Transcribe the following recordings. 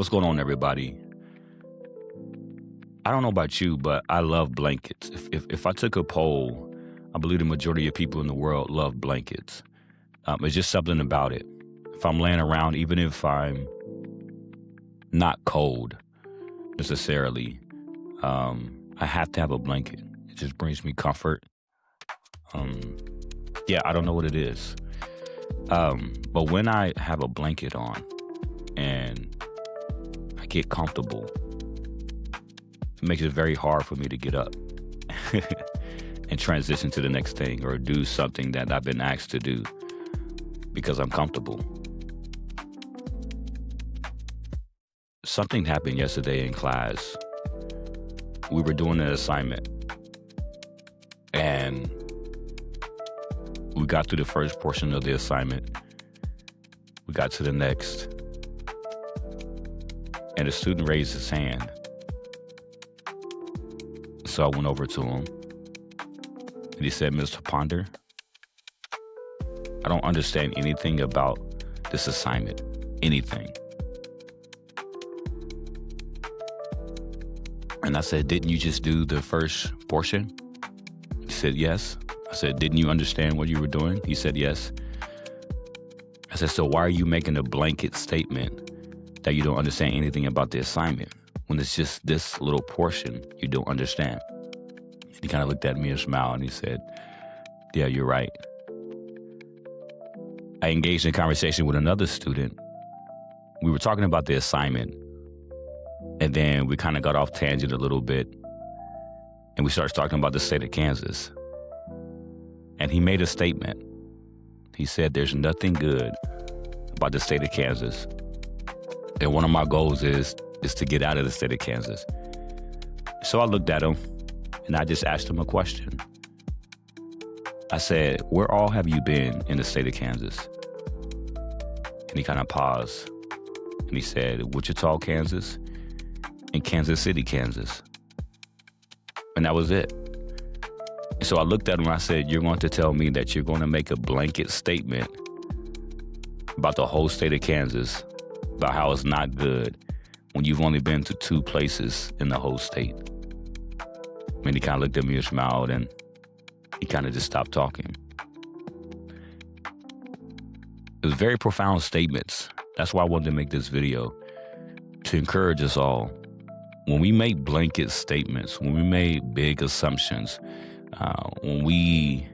What's going on, everybody? I don't know about you, but I love blankets. If I took a poll, I believe the majority of people in the world love blankets. It's just something about it. If I'm laying around, even if I'm not cold necessarily, I have to have a blanket. It just brings me comfort. I don't know what it is. But when I have a blanket on and I get comfortable, it makes it very hard for me to get up and transition to the next thing or do something that I've been asked to do because I'm comfortable. Something happened yesterday in class. We were doing an assignment and we got through the first portion of the assignment. We got to the next, and a student raised his hand. So I went over to him, and he said, "Mr. Ponder, I don't understand anything about this assignment, anything." And I said, "Didn't you just do the first portion?" He said, "Yes." I said, "Didn't you understand what you were doing?" He said, "Yes." I said, "So why are you making a blanket statement that you don't understand anything about the assignment when it's just this little portion you don't understand?" And he kind of looked at me and smiled and he said, "Yeah, you're right." I engaged in conversation with another student. We were talking about the assignment, and then we kind of got off tangent a little bit, and we started talking about the state of Kansas. And he made a statement. He said, "There's nothing good about the state of Kansas. And one of my goals is to get out of the state of Kansas." So I looked at him and I just asked him a question. I said, "Where all have you been in the state of Kansas?" And he kind of paused and he said, "Wichita, Kansas, and Kansas City, Kansas." And that was it. So I looked at him and I said, "You're going to tell me that you're going to make a blanket statement about the whole state of Kansas, about how it's not good, when you've only been to 2 places in the whole state?" And he kind of looked at me and smiled, and he kind of just stopped talking. It was very profound statements. That's why I wanted to make this video, to encourage us all. When we make blanket statements, when we make big assumptions, when we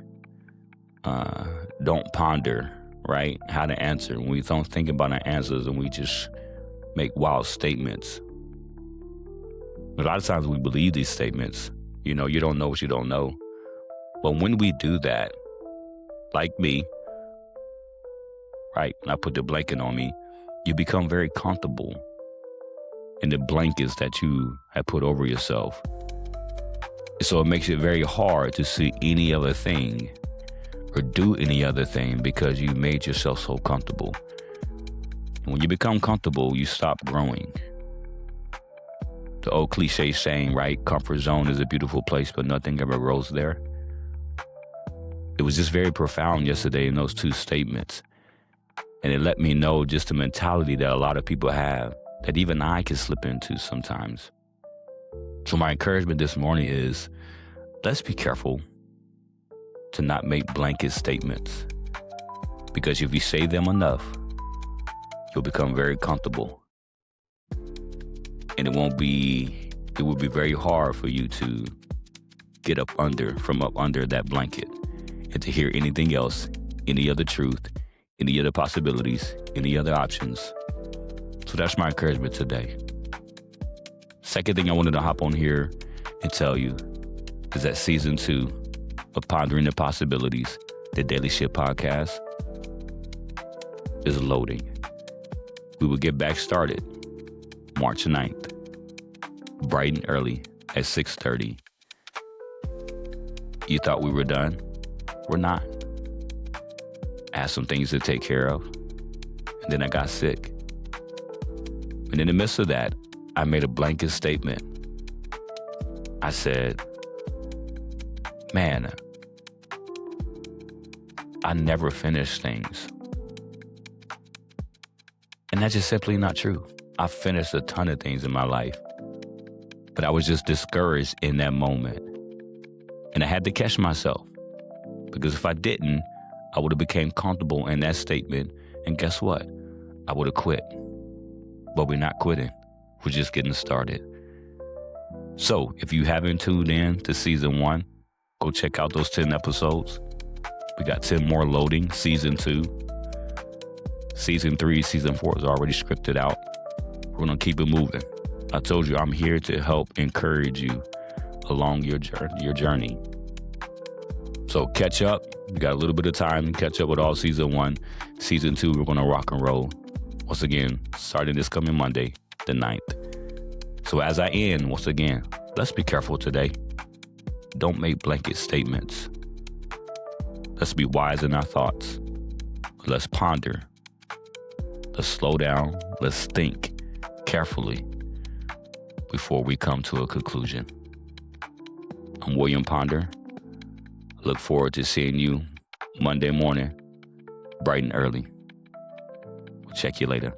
don't ponder, right, how to answer, when we don't think about our answers and we just make wild statements, a lot of times we believe these statements. You know, you don't know what you don't know. But when we do that, like me, right, and I put the blanket on me, you become very comfortable in the blankets that you have put over yourself. So it makes it very hard to see any other thing or do any other thing because you made yourself so comfortable. And when you become comfortable, you stop growing. The old cliche saying, right? Comfort zone is a beautiful place, but nothing ever grows there. It was just very profound yesterday in those 2 statements. And it let me know just the mentality that a lot of people have, that even I can slip into sometimes. So my encouragement this morning is, let's be careful to not make blanket statements, because if you say them enough, you'll become very comfortable. And it will be very hard for you to get up under that blanket and to hear anything else, any other truth, any other possibilities, any other options. So that's my encouragement today. Second thing I wanted to hop on here and tell you is that season 2 of Pondering the Possibilities, the Daily Shit podcast, is loading. We will get back started March 9th, bright and early at 6:30. You thought we were done? We're not. I had some things to take care of, and then I got sick. And in the midst of that, I made a blanket statement. I said, "Man, I never finish things." And that's just simply not true. I finished a ton of things in my life, but I was just discouraged in that moment. And I had to catch myself, because if I didn't, I would have became comfortable in that statement. And guess what? I would have quit. But we're not quitting. We're just getting started. So if you haven't tuned in to season 1, go check out those 10 episodes. We got 10 more loading, season 2. Season 3, season 4 is already scripted out. We're going to keep it moving. I told you I'm here to help encourage you along your journey. So catch up. You got a little bit of time to catch up with all season 1. Season 2, we're going to rock and roll. Once again, starting this coming Monday, the 9th. So as I end, once again, let's be careful today. Don't make blanket statements. Let's be wise in our thoughts. Let's ponder. Let's slow down. Let's think carefully before we come to a conclusion. I'm William Ponder. Look forward to seeing you Monday morning, bright and early. We'll check you later.